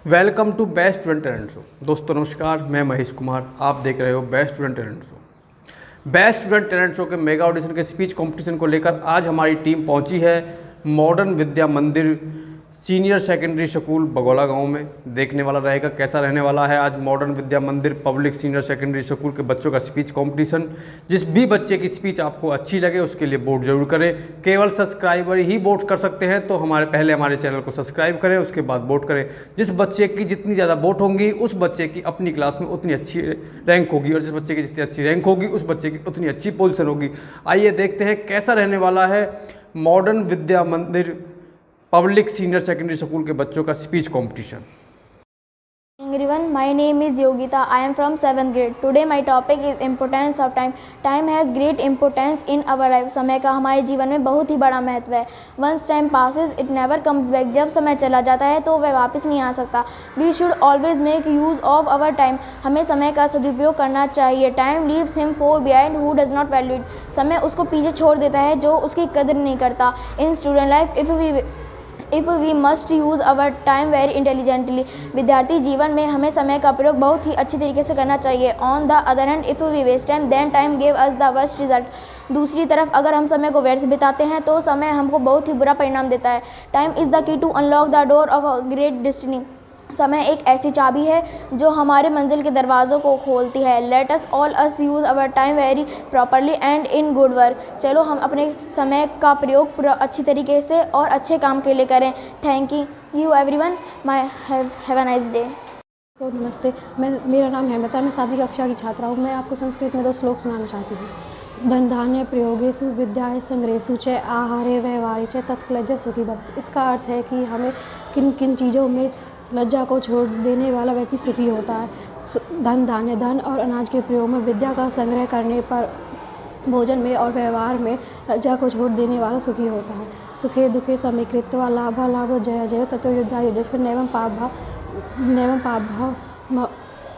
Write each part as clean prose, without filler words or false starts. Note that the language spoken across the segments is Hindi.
Welcome to best student talent show. दोस्तों नमस्कार, मैं महेश कुमार, आप देख रहे हो बेस्ट स्टूडेंट टैलेंट शो। बेस्ट स्टूडेंट टैलेंट शो के मेगा ऑडिशन के स्पीच कंपटीशन को लेकर आज हमारी टीम पहुंची है मॉडर्न विद्या मंदिर सीनियर सेकेंडरी स्कूल बगौला गांव में। देखने वाला रहेगा कैसा रहने वाला है आज मॉडर्न विद्या मंदिर पब्लिक सीनियर सेकेंडरी स्कूल के बच्चों का स्पीच कंपटीशन। जिस भी बच्चे की स्पीच आपको अच्छी लगे उसके लिए वोट जरूर करें। केवल सब्सक्राइबर ही वोट कर सकते हैं, तो हमारे चैनल को सब्सक्राइब करें, उसके बाद वोट करें। जिस बच्चे की जितनी ज़्यादा वोट होंगी उस बच्चे की अपनी क्लास में उतनी अच्छी रैंक होगी, और जिस बच्चे की जितनी अच्छी रैंक होगी उस बच्चे की उतनी अच्छी पोजीशन होगी। आइए देखते हैं कैसा रहने वाला है मॉडर्न विद्या मंदिर पब्लिक सीनियर सेकेंडरी स्कूल के बच्चों का speech competition. Everyone, my name is Yogita. I am from 7th grade. Today my topic is importance of time. Time has great importance in our life. समय का हमारे जीवन में बहुत ही बड़ा महत्व है। Once time passes, it never comes back. जब समय चला जाता है तो वह वापस नहीं आ सकता। We should always make use of our time. हमें समय का सदुपयोग करना चाहिए। Time leaves him far behind who does not value it. समय उसको पीछे छोड़ देता है जो उसकी कदर नहीं करता। In student life, if we must use our time very intelligently. विद्यार्थी जीवन में हमें समय का प्रयोग बहुत ही अच्छी तरीके से करना चाहिए। On the other hand, if we waste time, then time gave us the worst result. दूसरी तरफ अगर हम समय को व्यर्थ बिताते हैं तो समय हमको बहुत ही बुरा परिणाम देता है। Time is the key to unlock the door of a great destiny. समय एक ऐसी चाबी है जो हमारे मंजिल के दरवाज़ों को खोलती है। Let us all us use our time very properly and in good work. चलो हम अपने समय का प्रयोग अच्छी तरीके से और अच्छे काम के लिए करें। Thank you everyone, my have a nice day. नमस्ते, मेरा नाम हेमलता, मैं 7वीं कक्षा की छात्रा हूँ। मैं आपको संस्कृत में 2 श्लोक सुनाना चाहती हूँ। धन धान्य प्रयोगेषु विद्याय संग्रहेषु च आहारे व्यवहारे च तत्कलज्ज सुखी भक्त। इसका अर्थ है कि हमें किन किन चीज़ों में लज्जा को छोड़ देने वाला व्यक्ति सुखी होता है। धन और अनाज के प्रयोग में, विद्या का संग्रह करने पर, भोजन में और व्यवहार में लज्जा को छोड़ देने वाला सुखी होता है। सुखे दुखे समीकृत्वा लाभा लाभ जय जय ततो युद्धा युजस्व नैवं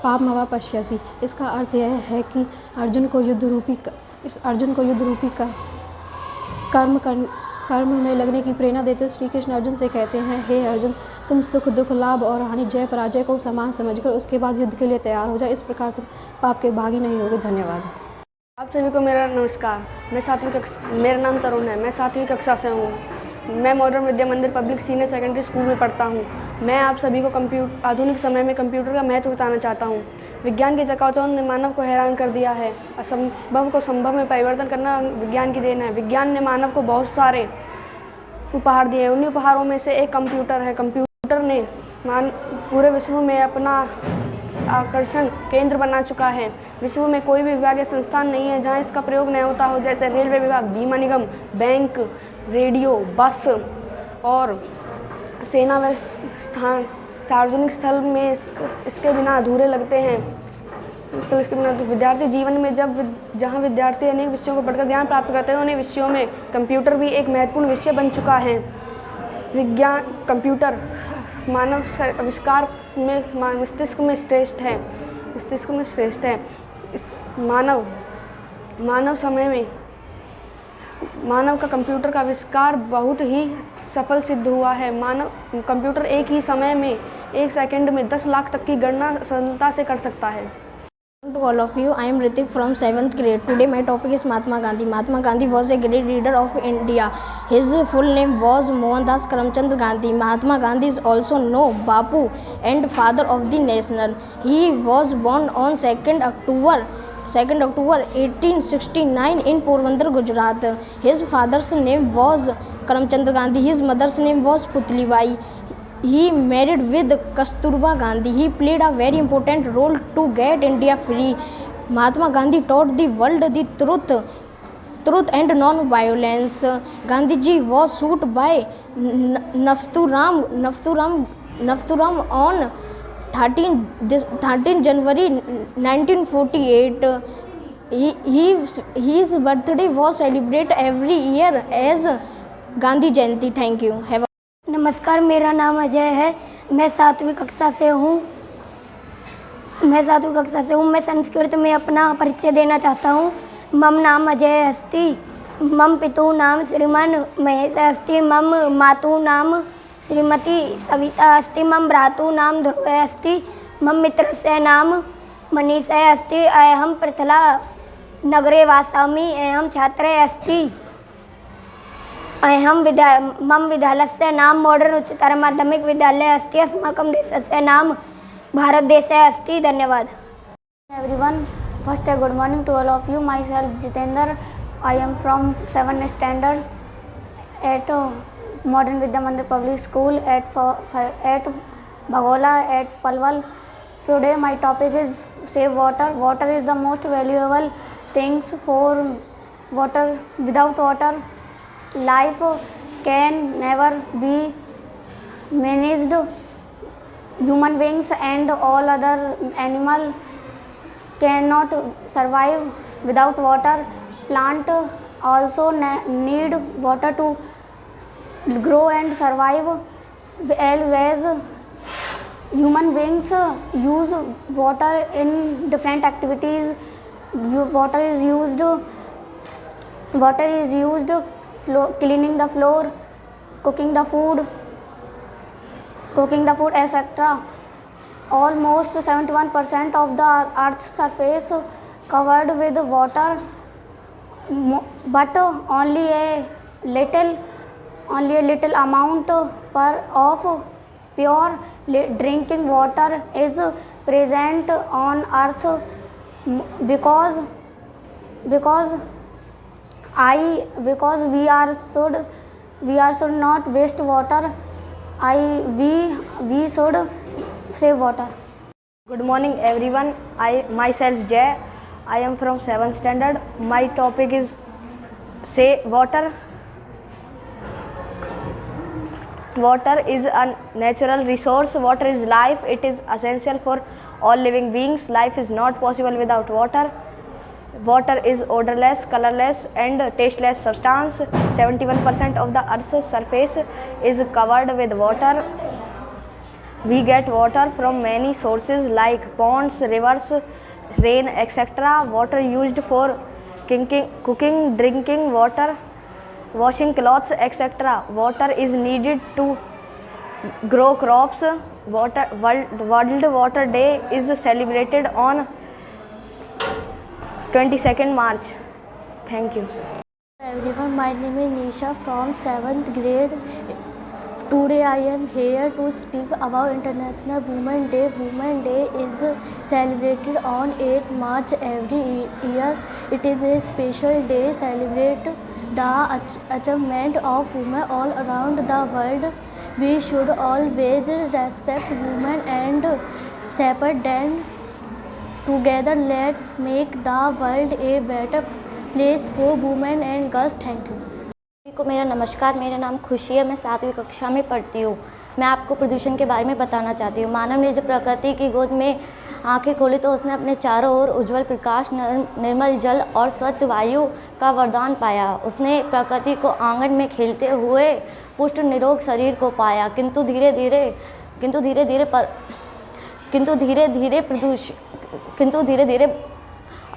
पाप मवा पश्यसि। इसका अर्थ यह है कि अर्जुन को युद्ध रूपी कर्म में लगने की प्रेरणा देते हुए श्री कृष्ण अर्जुन से कहते हैं, हे अर्जुन, तुम सुख दुख लाभ और हानि जय पराजय को समान समझकर उसके बाद युद्ध के लिए तैयार हो जाए। इस प्रकार तुम पाप के भागी नहीं होगे। धन्यवाद। आप सभी को मेरा नमस्कार। मेरा नाम तरुण है। मैं 7वीं कक्षा से हूँ। मैं मॉडर्न विद्या मंदिर पब्लिक सीनियर सेकेंडरी स्कूल में पढ़ता हूँ। मैं आप सभी को आधुनिक समय में कंप्यूटर का महत्व बताना चाहता हूँ। विज्ञान की चकाचौंध ने मानव को हैरान कर दिया है। असंभव को संभव में परिवर्तन करना विज्ञान की देन है। विज्ञान ने मानव को बहुत सारे उपहार दिए हैं। उन्हीं उपहारों में से एक कंप्यूटर है। कंप्यूटर ने पूरे विश्व में अपना आकर्षण केंद्र बना चुका है। विश्व में कोई भी विभाग या संस्थान नहीं है जहां इसका प्रयोग नहीं होता हो, जैसे रेलवे विभाग, बीमा निगम, बैंक, रेडियो, बस और सेना व स्थान सार्वजनिक स्थल में इसके बिना अधूरे लगते हैं। इसके बिना तो विद्यार्थी जीवन में जहाँ विद्यार्थी अनेक विषयों को पढ़कर ज्ञान प्राप्त करते हैं, उन्हें विषयों में कंप्यूटर भी एक महत्वपूर्ण विषय बन चुका है। कंप्यूटर मानव आविष्कार में मस्तिष्क में श्रेष्ठ है। इस मानव समय में मानव का कंप्यूटर का आविष्कार बहुत ही सफल सिद्ध हुआ है। कंप्यूटर एक ही समय में 1 सेकंड में 10 लाख तक की गणना सरलता से कर सकता है। To all of you, I am Ritik from 7th grade. Today my topic is Mahatma Gandhi. Mahatma Gandhi was a great leader of India. His full name was Mohandas Karamchand Gandhi. Mahatma Gandhi is also known Bapu and father of the nation. He was born on 2nd October 1869 in Porbandar, Gujarat. His father's name was Karamchand Gandhi. His mother's name was Putli Bai. He married with Kasturba Gandhi. He played a very important role to get India free. Mahatma Gandhi taught the world the truth and non-violence. Gandhiji was shot by Nafturam on 13 January 1948. His birthday was celebrated every year as Gandhi Jayanti. Thank you. नमस्कार, मेरा नाम अजय है। मैं 7वीं कक्षा से हूँ। मैं संस्कृत में अपना परिचय देना चाहता हूँ। मम नाम अजय अस्ति। मम पितुः नाम श्रीमान महेश अस्ति। मम मातुः नाम श्रीमती सविता अस्ति, मम भ्रातु नाम ध्रुव अस्ति, मम मित्रस्य नाम मनीषः अस्ति, अहं पृथला नगरे वसामि, अहं छात्रः अस्ति, मम विद्यालयस्य नाम मॉडर्न उच्चतर माध्यमिक विद्यालयः अस्ति, अस्माकं देशस्य नाम भारतदेशः अस्ति। धन्यवाद। Everyone, first a good morning to all of you. Myself Jitendra. I am from 7th standard at Modern Vidya Mandir Public School at Bagola at Palwal. Today my topic is save water. Water is the most valuable things for water. Without water, life can never be managed. Human beings and all other animal cannot survive without water. Plant also need water to grow and survive. Always human beings use water in different activities. Water is used cleaning the floor, cooking the food, etc. Almost 71% of the earth's surface covered with water, but only a little amount of pure drinking water is present on earth. Because we should not waste water. We should save water. Good morning everyone. Myself Jay. I am from 7th standard. My topic is save water. Water is a natural resource. Water is life. It is essential for all living beings. Life is not possible without water. Water is odorless, colorless and tasteless substance. 71% of the earth's surface is covered with water. We get water from many sources like ponds, rivers, rain, etc. Water used for cooking, drinking water, washing clothes, etc. Water is needed to grow crops. World Water Day is celebrated on 22nd March. Thank you. Everyone, my name is Nisha from 7th grade. Today I am here to speak about International Women's Day. Women's Day is celebrated on 8th March every year. It is a special day celebrate the achievement of women all around the world. We should always respect women and support them. Together, let's make the world a better place for women and girls. Thank you. सभी को मेरा नमस्कार। मेरा नाम खुशी है। मैं 7वीं कक्षा में पढ़ती हूँ। मैं आपको प्रदूषण के बारे में बताना चाहती हूँ। मानव ने जब प्रकृति की गोद में आंखें खोली तो उसने अपने चारों ओर उज्जवल प्रकाश, निर्मल जल और स्वच्छ वायु का वरदान पाया। उसने प्रकृति को आंगन में खेलते हुए पुष्ट निरोग शरीर को पाया। किंतु धीरे धीरे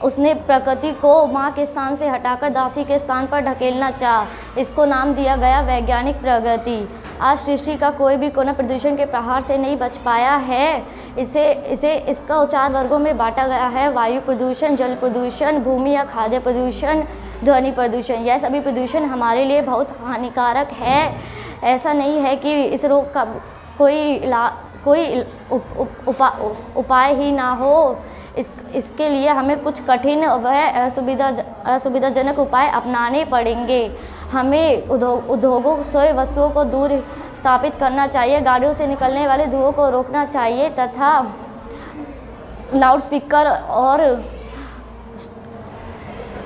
उसने प्रकृति को माँ के स्थान से हटाकर दासी के स्थान पर ढकेलना चाहा। इसको नाम दिया गया वैज्ञानिक प्रगति। आज सृष्टि का कोई भी कोना प्रदूषण के प्रहार से नहीं बच पाया है। इसका 4 वर्गों में बांटा गया है: वायु प्रदूषण, जल प्रदूषण, भूमि या खाद्य प्रदूषण, ध्वनि प्रदूषण। यह सभी प्रदूषण हमारे लिए बहुत हानिकारक है। ऐसा नहीं है कि इस रोग का कोई उपाय ही ना हो। इसके लिए हमें कुछ कठिन व असुविधाजनक उपाय अपनाने पड़ेंगे। हमें उद्योगों से वस्तुओं को दूर स्थापित करना चाहिए, गाड़ियों से निकलने वाले धुओं को रोकना चाहिए तथा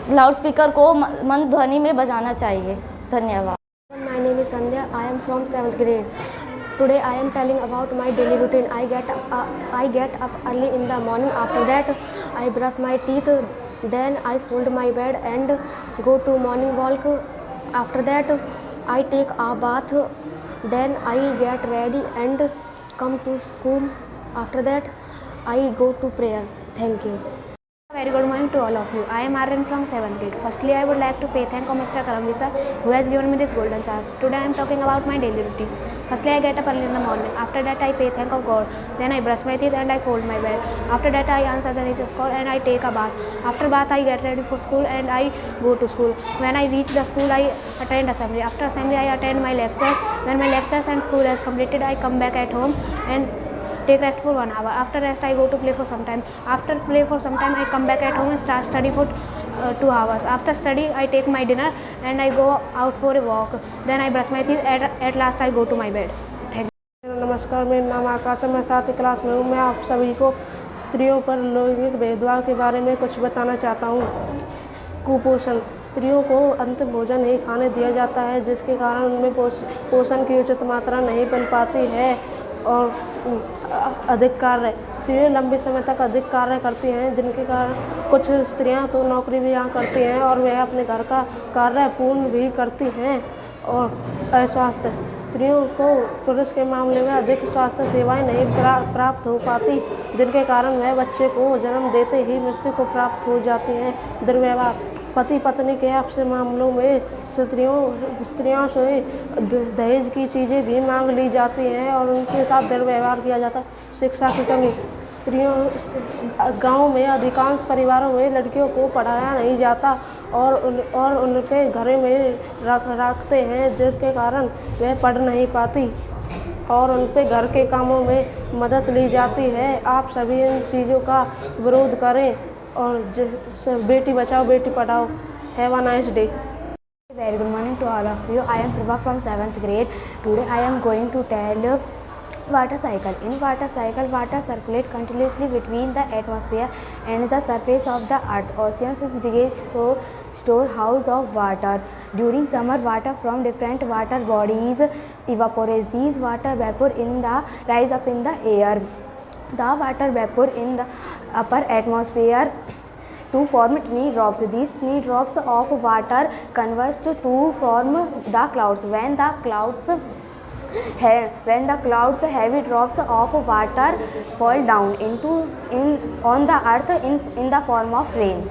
लाउडस्पीकर को मंद ध्वनि में बजाना चाहिए। धन्यवाद। My name is Sandhya. I am from 7th grade. Today I am telling about my daily routine. I get up early in the morning. After that I brush my teeth. Then I fold my bed and go to morning walk. After that I take a bath. Then I get ready and come to school. After that I go to prayer. Thank you. Very good morning to all of you. I am Aryan from 7th grade. Firstly, I would like to pay thanks to Mr. Karamvi sir who has given me this golden chance. Today I am talking about my daily routine. Firstly, I get up early in the morning. After that, I pay thanks of God. Then I brush my teeth and I fold my bed. After that, I answer the teacher's call and I take a bath. After bath, I get ready for school and I go to school. When I reach the school, I attend assembly. After assembly, I attend my lectures. When my lectures and school is completed, I come back at home and take rest for 1 hour. After rest, I go to play for some time. After play for some time, I come back at home and start study for 2 hours. After study, I take my dinner and I go out for a walk. Then I brush my teeth. At last, I go to my bed. Thank you. नमस्कार, मेरा नाम आकाश है। मैं 7वीं क्लास में हूँ। मैं आप सभी को स्त्रियों पर लैंगिक भेदभाव के बारे में कुछ बताना चाहता हूँ। कुपोषण, स्त्रियों को अंतिम भोजन नहीं खाने दिया जाता है, जिसके कारण उनमें पोषण की उचित मात्रा नहीं मिल पाती है और अधिक कार्य, स्त्रियाँ लंबे समय तक अधिक कार्य करती हैं, जिनके कारण कुछ स्त्रियां तो नौकरी भी यहाँ करती हैं और वह अपने घर का कार्य पूर्ण भी करती हैं। और अस्वास्थ्य, स्त्रियों को पुरुष के मामले में अधिक स्वास्थ्य सेवाएं नहीं प्राप्त हो पाती, जिनके कारण वह बच्चे को जन्म देते ही मृत्यु को प्राप्त हो जाती हैं। दुर्व्यवहार, पति पत्नी के आपसी मामलों में स्त्रियों से दहेज की चीज़ें भी मांग ली जाती हैं और उनके साथ दुर्व्यवहार किया जाता है। शिक्षा की कमी, गांव में अधिकांश परिवारों में लड़कियों को पढ़ाया नहीं जाता और उनके घर में रखते हैं, जिसके कारण वह पढ़ नहीं पाती और उन पे घर के कामों में मदद ली जाती है। आप सभी इन चीज़ों का विरोध करें और Beti Bachao Beti Padhao. Have a nice day. Very good morning to all of you. I am Prabha from 7th grade. Today I am going to tell water cycle. In water cycle, water circulate continuously between the atmosphere and the surface of the earth. Oceans is biggest storehouse of water. During summer, water from different water bodies evaporate. These water vapor rise up in the air. The water vapor in the upper atmosphere to form tiny drops. These tiny drops of water converge to form the clouds. When the clouds heavy drops of water fall down on the earth in the form of rain.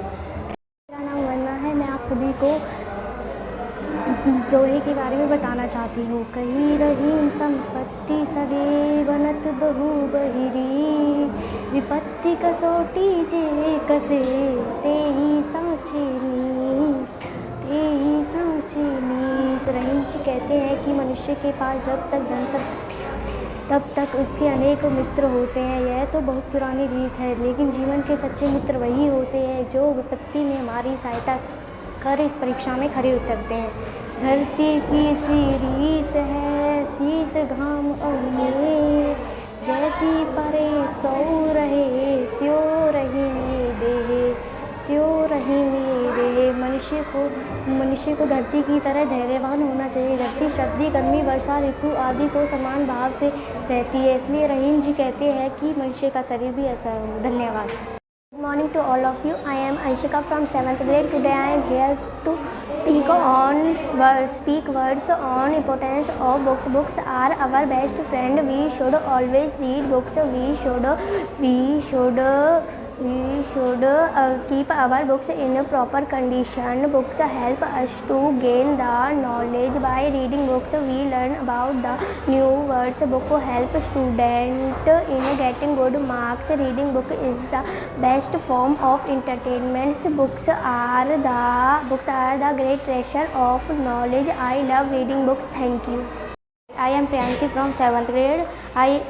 मेरा नाम वंदना है। मैं आप सभी को दोहे के बारे में बताना चाहती हूँ। कही रही संपत्ति सगे बनत बहु बहिरी, विपत्ति कसोटी जे कसे तेही सांचेनी। तो रहीम जी कहते हैं कि मनुष्य के पास जब तक धन संपत्ति तब तक उसके अनेक मित्र होते हैं। यह तो बहुत पुरानी रीत है, लेकिन जीवन के सच्चे मित्र वही होते हैं जो विपत्ति में हमारी सहायता कर इस परीक्षा में खरे उतरते हैं। धरती की सी रीत है शीत घाम अग्नि, जैसी परे सो रहे त्यों रही मेरे। मनुष्य को धरती की तरह धैर्यवान होना चाहिए। धरती सर्दी गर्मी वर्षा ऋतु आदि को समान भाव से सहती है, इसलिए रहीम जी कहते हैं कि मनुष्य का शरीर भी ऐसा हो। धन्यवाद। Good morning to all of you. I am Anshika from 7th grade. Today I am here to speak words on importance of books. Books are our best friend. We should always read books. We should keep our books in proper condition. Books help us to gain the knowledge. By reading books, we learn about the new words. Book help student in getting good marks. Reading book is the best form of entertainment. Books are the great treasure of knowledge. I love reading books. Thank you. I am Priyanshi from 7th grade.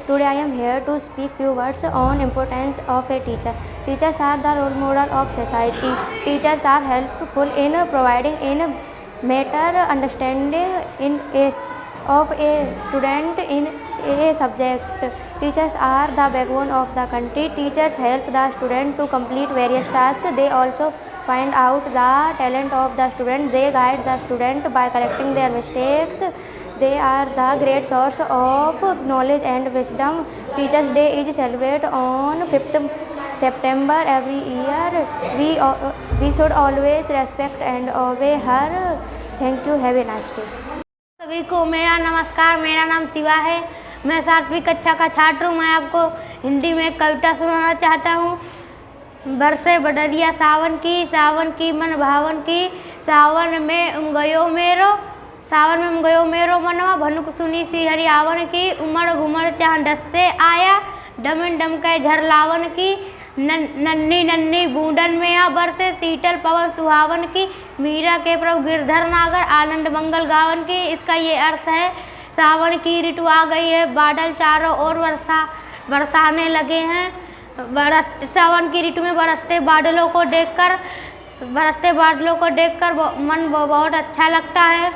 Today I am here to speak few words on importance of a teacher. Teachers are the role model of society. Teachers are helpful in providing in better understanding of a student in a subject. Teachers are the backbone of the country. Teachers help the student to complete various tasks. They also find out the talent of the student. They guide the student by correcting their mistakes. They are the great source of knowledge and wisdom. Teachers' Day is celebrated on 5th September every year. We should always respect and obey her. Thank you. Have a nice day. सभी को मेरा नमस्कार। मेरा नाम शिवा है। मैं 7वीं कक्षा का छात्र हूँ। मैं आपको हिंदी में एक कविता सुनाना चाहता हूँ। बरसे बदरिया सावन की मन भावन की, सावन में उमगयो मेरो मनवा, भनुक सुनी सी हरियावन की, उमड़ घुमड़ चाह डस से आया, डमन डमके झरलावन की, नन्नी नन्नी बूंदन में आ बरसे शीतल पवन सुहावन की, मीरा के प्रभु गिरधर नागर आनंद मंगल गावन की। इसका ये अर्थ है सावन की ऋतु आ गई है, बादल चारों ओर बरसाने लगे हैं। सावन की ऋतु में बरसते बादलों को देखकर मन बहुत अच्छा लगता है।